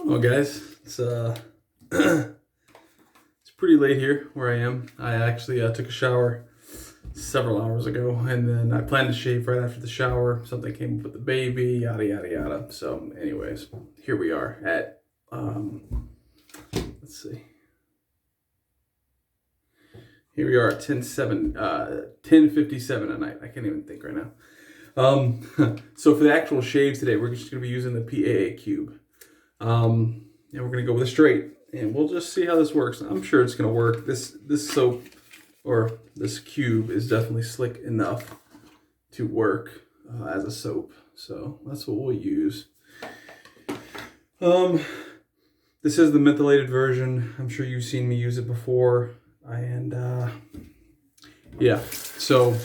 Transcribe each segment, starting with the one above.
Well, guys, it's pretty late here where I am. I actually took a shower several hours ago, and then I planned to shave right after the shower. Something came up with the baby, yada yada yada. So, anyways, here we are at let's see. Here we are at 10:57 at night. I can't even think right now. So for the actual shaves today, we're just gonna be using the PAA cube. And we're gonna go with a straight, and we'll just see how this works. I'm sure it's gonna work. This soap or this cube is definitely slick enough to work as a soap, so that's what we'll use. This is the mentholated version. I'm sure you've seen me use it before, and yeah. So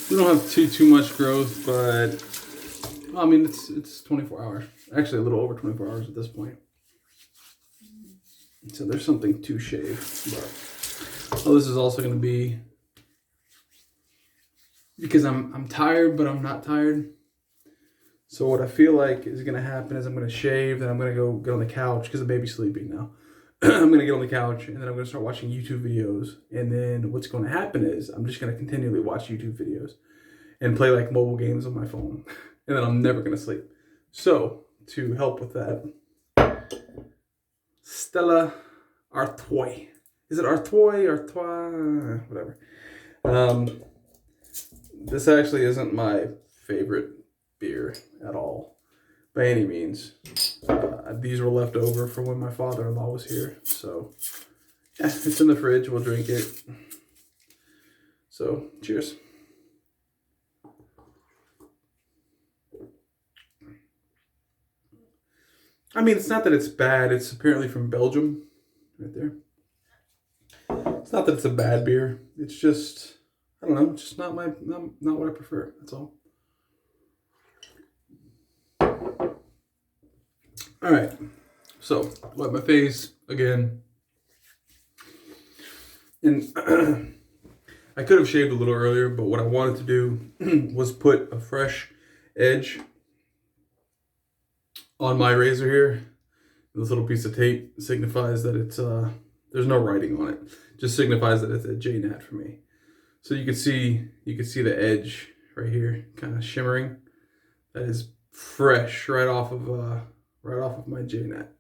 we don't have too much growth, but I mean it's 24 hours. Actually, a little over 24 hours at this point. So there's something to shave. But this is also going to be because I'm tired, but I'm not tired. So what I feel like is going to happen is I'm going to shave, then I'm going to go get on the couch because the baby's sleeping now. I'm going to get on the couch, and then I'm going to start watching YouTube videos. And then what's going to happen is I'm just going to continually watch YouTube videos and play like mobile games on my phone. And then I'm never going to sleep. So to help with that, Stella Artois. Is it Artois? Artois? Whatever. This actually isn't my favorite beer at all, by any means. These were left over from when my father-in-law was here. So, yeah, it's in the fridge. We'll drink it. So, cheers. I mean, it's not that it's bad. It's apparently from Belgium, right there. It's not that it's a bad beer. It's just, I don't know, it's just not what I prefer. That's all. All right. So, wipe my face again. And I could have shaved a little earlier, but what I wanted to do was put a fresh edge on my razor here. This little piece of tape signifies that it's there's no writing on it. Just signifies that it's a J-nat for me. So you can see the edge right here, kind of shimmering. That is fresh right off of my J-nat.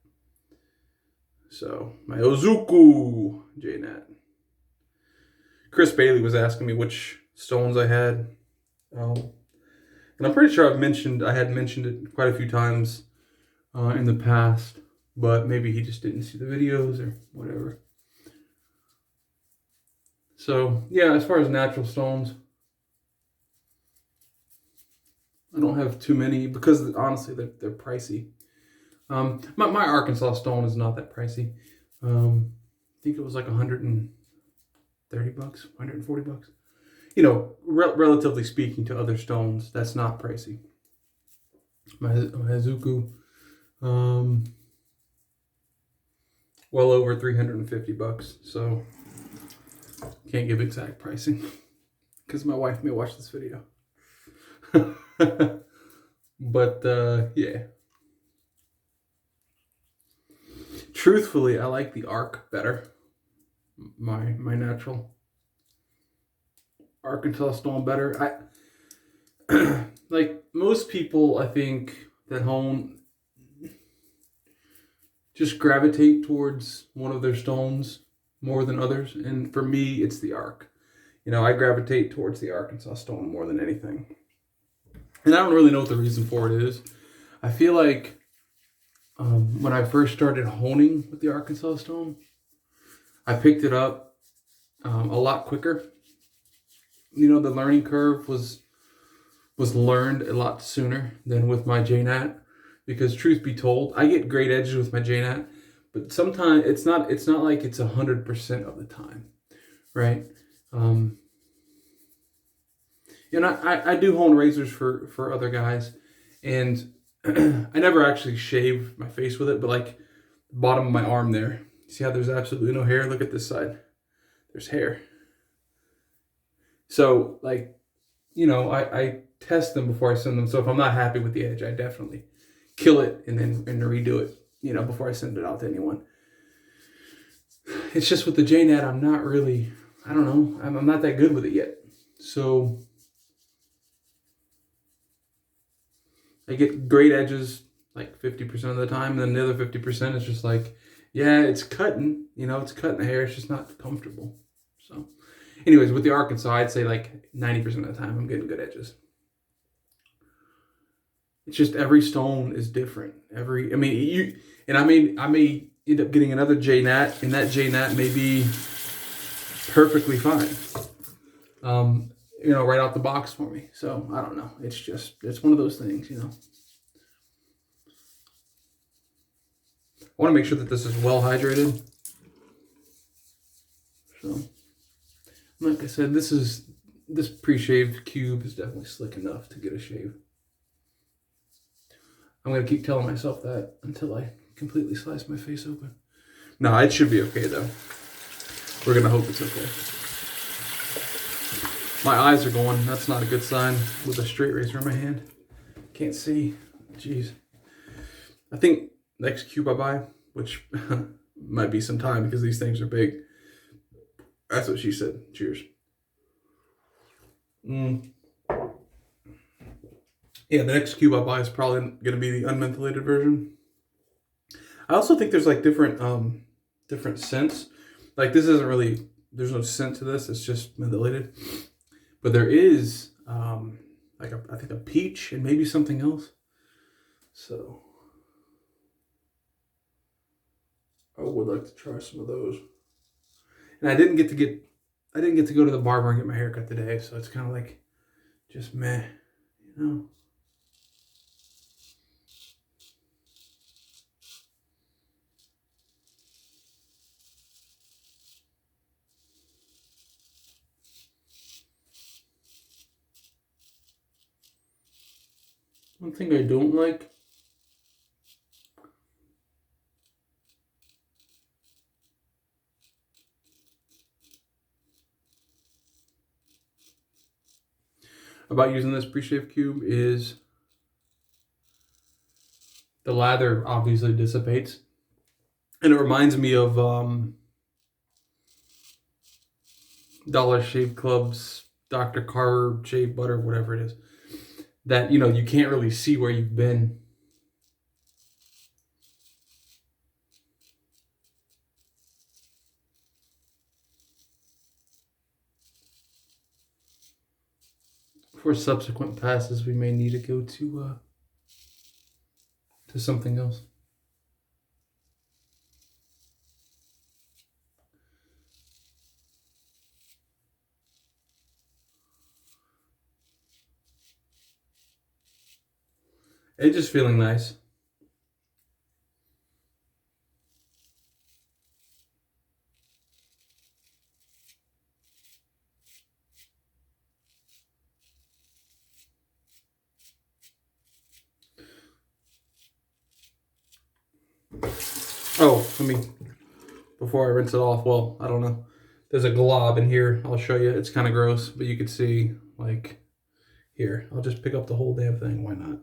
So my Ozuku J-nat. Chris Bailey was asking me which stones I had, and I'm pretty sure I had mentioned it quite a few times in the past, but maybe he just didn't see the videos or whatever. So yeah, as far as natural stones, I don't have too many because honestly they're pricey. My Arkansas stone is not that pricey. I think it was like $130, $140. You know, relatively speaking to other stones, that's not pricey. My Hazuku, well over $350. So can't give exact pricing because my wife may watch this video. But yeah. Truthfully, I like the Ark better. My natural Arkansas stone better. I like most people, I think, that hone just gravitate towards one of their stones more than others, and for me, it's the Ark. You know, I gravitate towards the Arkansas stone more than anything, and I don't really know what the reason for it is. I feel like when I first started honing with the Arkansas stone, I picked it up a lot quicker. You know, the learning curve was learned a lot sooner than with my J-nat, because truth be told, I get great edges with my J-nat, but sometimes it's not like it's 100% of the time, right? And I do hone razors for other guys, and I never actually shave my face with it, but like the bottom of my arm there, see how there's absolutely no hair? Look at this side. There's hair. So like, you know, I test them before I send them. So if I'm not happy with the edge, I definitely kill it and then redo it. you know, before I send it out to anyone. It's just with the J-Nat, I'm not really, I don't know, I'm not that good with it yet. So I get great edges like 50% of the time, and then the other 50% is just like, yeah, it's cutting, you know, it's cutting the hair, it's just not comfortable. So anyways, with the Arkansas, I'd say like 90% of the time I'm getting good edges. It's just every stone is different. I may end up getting another J-Nat, and that J-Nat may be perfectly fine. You know, right out the box for me. So I don't know. It's one of those things, you know. I want to make sure that this is well hydrated. So, like I said, this pre-shaved cube is definitely slick enough to get a shave. I'm going to keep telling myself that until I completely slice my face open. No, it should be okay, though. We're going to hope it's okay. My eyes are going. That's not a good sign with a straight razor in my hand. Can't see. Jeez. I think next cube I buy, which might be some time because these things are big. That's what she said. Cheers. Yeah, the next cube I buy is probably going to be the unmentholated version. I also think there's like different scents. Like this isn't really, there's no scent to this. It's just mentholated. But there is like I think a peach and maybe something else. So I would like to try some of those. And I didn't get to go to the barber and get my hair cut today, so it's kind of like just meh, you know. One thing I don't like about using this pre-shave cube is the lather obviously dissipates. And it reminds me of Dollar Shave Club's Dr. Carr shave butter, whatever it is. That, you know, you can't really see where you've been. For subsequent passes, we may need to go to something else. It's just feeling nice. Oh, before I rinse it off, well, I don't know. There's a glob in here. I'll show you. It's kind of gross, but you can see, like, here. I'll just pick up the whole damn thing. Why not?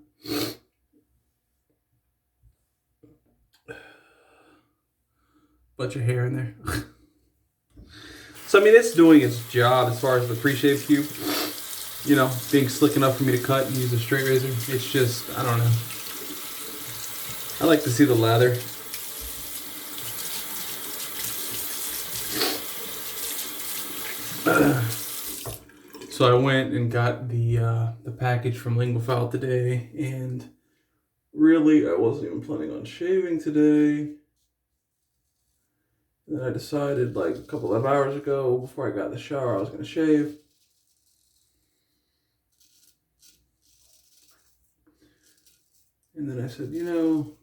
Bunch of hair in there. So, I mean, it's doing its job as far as the pre-shave cube. You know, being slick enough for me to cut and use a straight razor. It's just, I don't know. I like to see the lather. So I went and got the package from Linguafile today, and really I wasn't even planning on shaving today. Then I decided like a couple of hours ago, before I got in the shower, I was going to shave. And then I said, you know,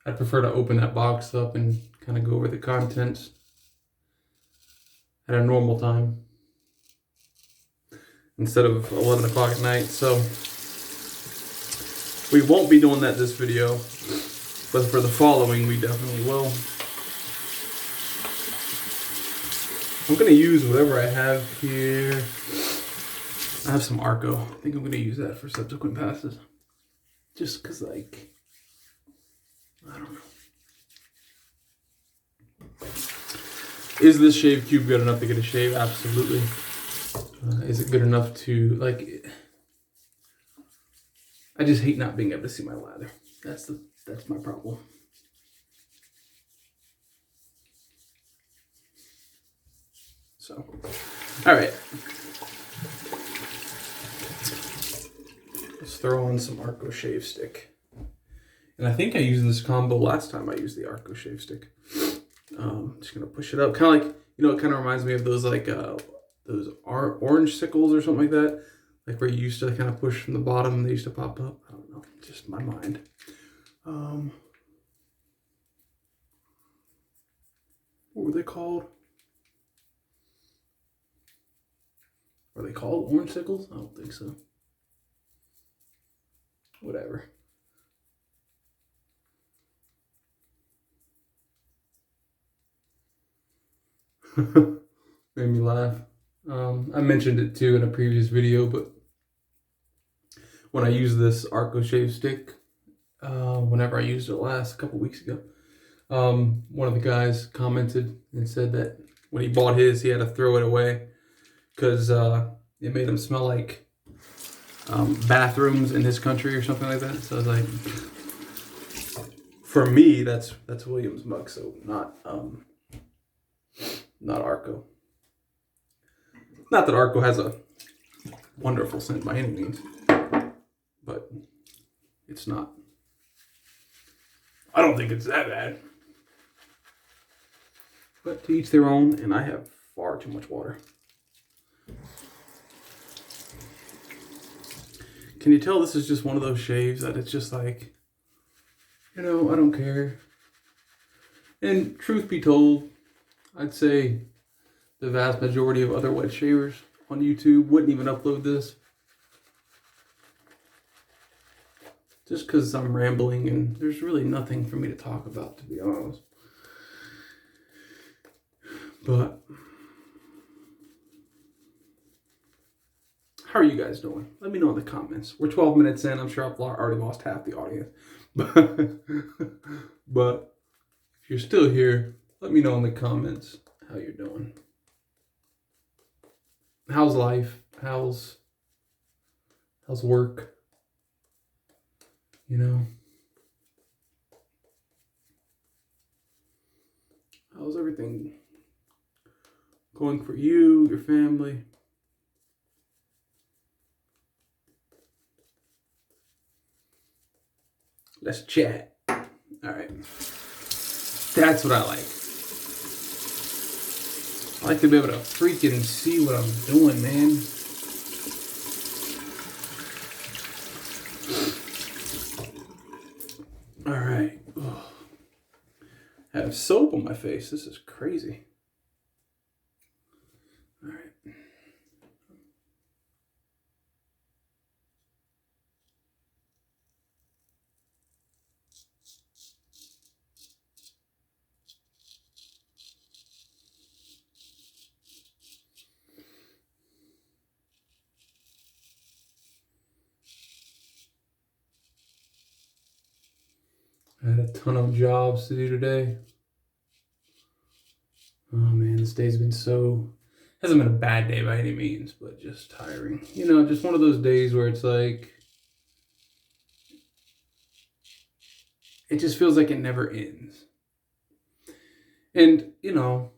I'd prefer to open that box up and kind of go over the contents at a normal time instead of 11 o'clock at night. So we won't be doing that this video, but for the following we definitely will. I'm gonna use whatever I have here. I have some Arko. I think I'm gonna use that for subsequent passes. Just cause like, I don't know. Is this shave cube good enough to get a shave? Absolutely. Is it good enough to, like, I just hate not being able to see my lather. That's my problem. So, all right. Let's throw on some Arko shave stick. And I think I used this combo last time I used the Arko shave stick. Just gonna push it up, kind of like, you know, it kind of reminds me of those like those orange sickles or something like that, like where you used to kind of push from the bottom and they used to pop up. I don't know, just my mind. What were they called? Are they called orange sickles? I don't think so. Whatever. Made me laugh. I mentioned it too in a previous video, but when I used this Arko shave stick, whenever I used it last, a couple weeks ago, one of the guys commented and said that when he bought his, he had to throw it away because it made him smell like bathrooms in his country or something like that. So I was like, for me, that's William's mug, so not Arko. Not that Arko has a wonderful scent by any means, but it's not. I don't think it's that bad. But to each their own, and I have far too much water. Can you tell this is just one of those shaves that it's just like, you know, I don't care. And truth be told, I'd say the vast majority of other wet shavers on YouTube wouldn't even upload this. Just because I'm rambling and there's really nothing for me to talk about, to be honest. But how are you guys doing? Let me know in the comments. We're 12 minutes in. I'm sure I've already lost half the audience. But if you're still here, let me know in the comments how you're doing. How's life? How's work? You know? How's everything going for you, your family? Let's chat. All right. That's what I like. I like to be able to freaking see what I'm doing, man. All right. Oh. I have soap on my face. This is crazy. All right. I had a ton of jobs to do today. Oh man, this day's been hasn't been a bad day by any means, but just tiring. You know, just one of those days where it's like, it just feels like it never ends. And, you know,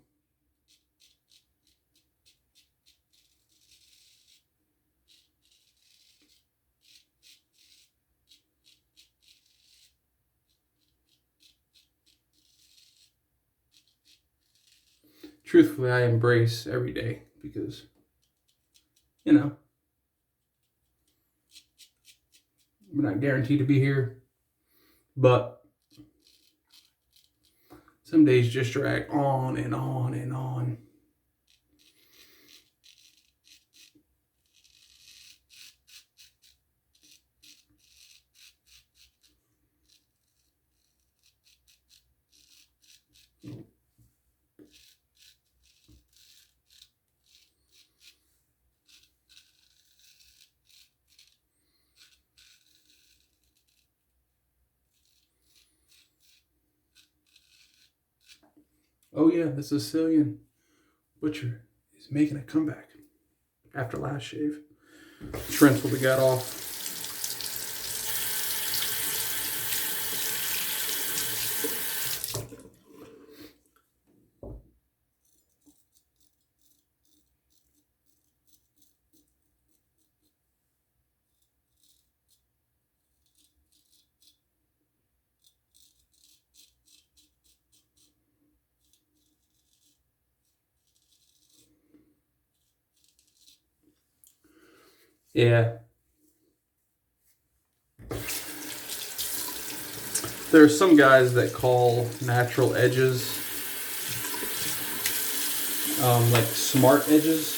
truthfully, I embrace every day because, you know, we're not guaranteed to be here, but some days just drag on and on and on. Oh yeah, the Sicilian butcher is making a comeback after last shave. Trent's what we got off. Yeah. There are some guys that call natural edges like smart edges.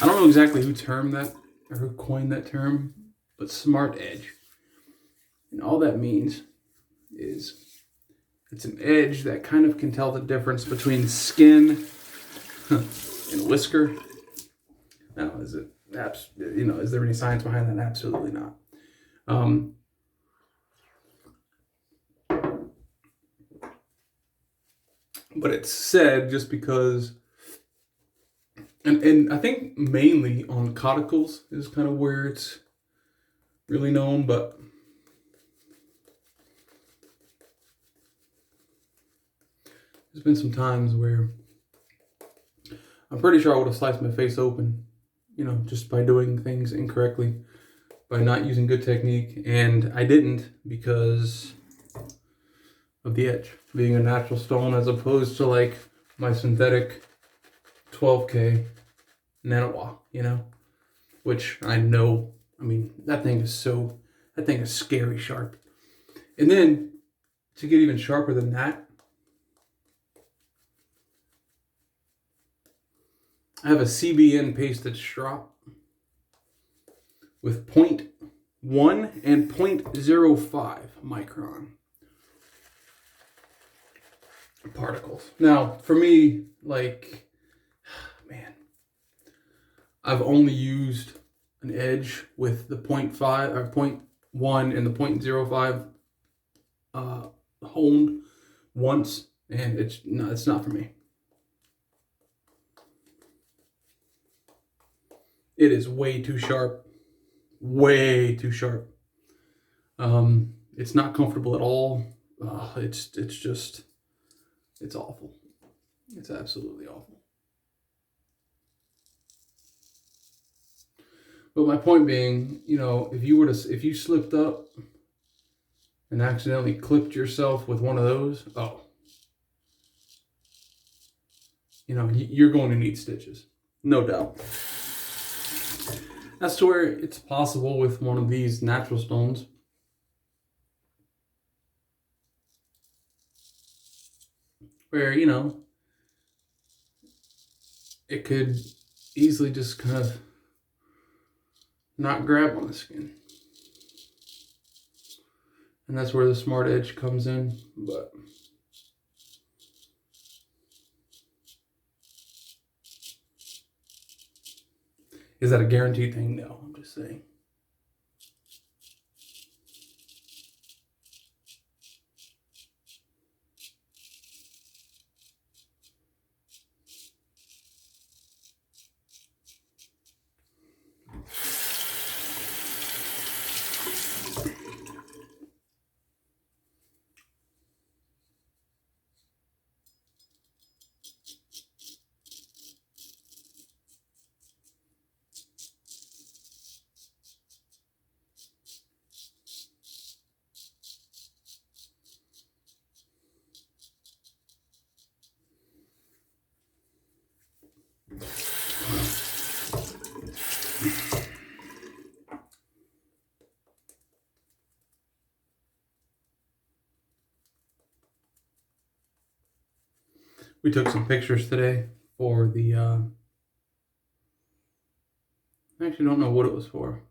I don't know exactly who termed that or who coined that term, but smart edge. And all that means is it's an edge that kind of can tell the difference between skin and whisker. Now, is it is there any science behind that? Absolutely not. But it's said just because, and I think mainly on cauticles is kind of where it's really known, but there's been some times where I'm pretty sure I would have sliced my face open, just by doing things incorrectly, by not using good technique, and I didn't because of the edge being a natural stone as opposed to like my synthetic 12K Nanowa, which I know, that thing is scary sharp. And then to get even sharper than that, I have a CBN pasted strop with 0.1 and 0.05 micron particles. Now, for me, I've only used an edge with the 0.5 or 0.1 and the 0.05 honed once, and it's not for me. It is way too sharp. Way too sharp. It's not comfortable at all. It's awful. It's absolutely awful. But my point being, if you slipped up and accidentally clipped yourself with one of those, you're going to need stitches. No doubt. That's to where it's possible with one of these natural stones. Where, it could easily just kind of not grab on the skin. And that's where the smart edge comes in. But is that a guaranteed thing? No, I'm just saying. We took some pictures today for the, I actually don't know what it was for.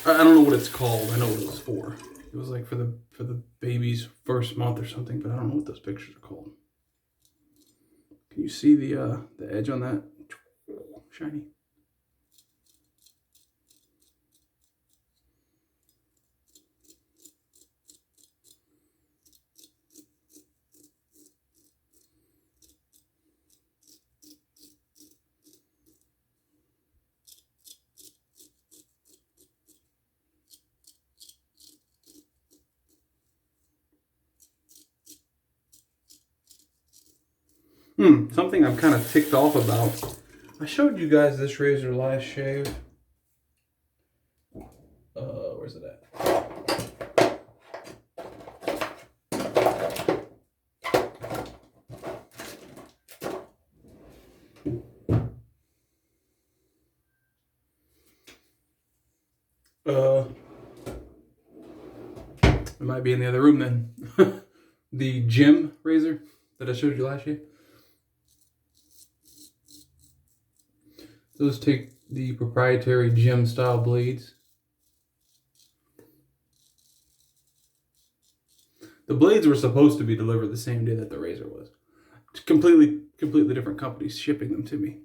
I don't know what it's called. I know what it was for. It was like for the baby's first month or something, but I don't know what those pictures are called. Can you see the edge on that? Shiny. Something I'm kind of ticked off about. I showed you guys this razor last shave. Where's it at? It might be in the other room then. The gym razor that I showed you last year. Those take the proprietary gym style blades. The blades were supposed to be delivered the same day that the razor was. Completely different companies shipping them to me.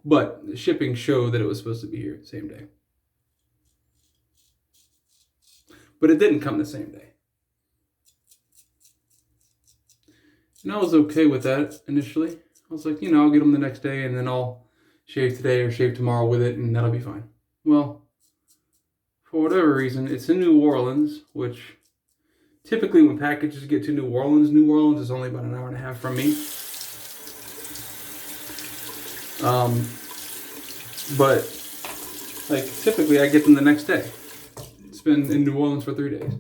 But the shipping showed that it was supposed to be here the same day. But it didn't come the same day. And I was okay with that initially. I was like, I'll get them the next day and then I'll shave today or shave tomorrow with it and that'll be fine. Well, for whatever reason, it's in New Orleans, which typically when packages get to New Orleans is only about an hour and a half from me. But like typically I get them the next day. It's been in New Orleans for 3 days.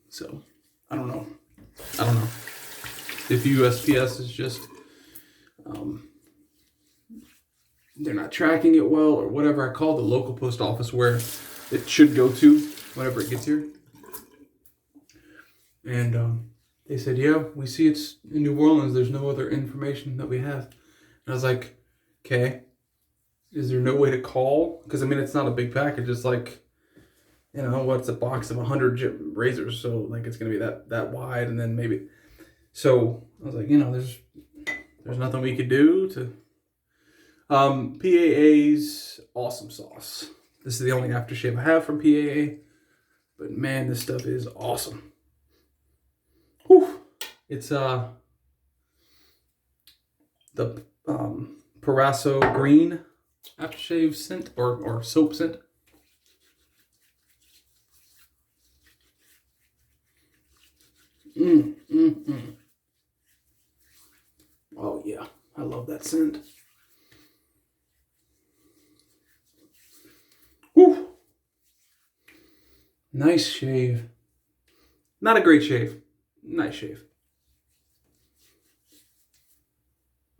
So I don't know if USPS is just they're not tracking it well or whatever. I called the local post office where it should go to whenever it gets here, and they said, yeah, we see it's in New Orleans, there's no other information that we have. And I was like, okay, is there no way to call? Because I mean, it's not a big package. It's like, what's a box of 100 razors? So like, it's gonna be that wide, and then maybe. So I was like, there's nothing we could do to. PAA's awesome sauce. This is the only aftershave I have from PAA, but man, this stuff is awesome. Whew. It's the Parasso green aftershave scent or soap scent. Oh yeah, I love that scent. Whew. Nice shave. Not a great shave. Nice shave.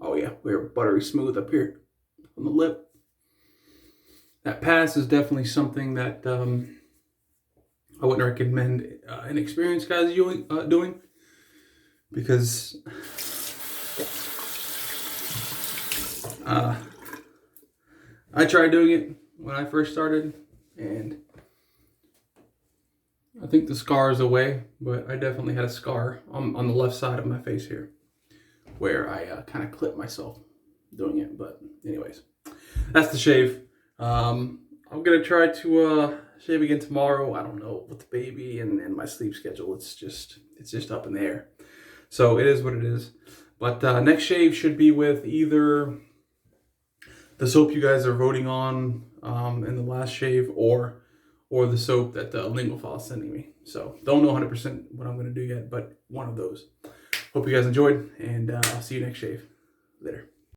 Oh yeah, we're buttery smooth up here on the lip. That pass is definitely something that I wouldn't recommend inexperienced guys doing, because I tried doing it when I first started, and I think the scar is away, but I definitely had a scar on the left side of my face here, where I kind of clipped myself doing it. But anyways, that's the shave. I'm gonna try to shave again tomorrow. I don't know, with the baby and my sleep schedule. It's just up in the air. So it is what it is. But next shave should be with either the soap you guys are voting on in the last shave, or the soap that Linguafile is sending me. So don't know 100% what I'm going to do yet, but one of those. Hope you guys enjoyed, and I'll see you next shave. Later.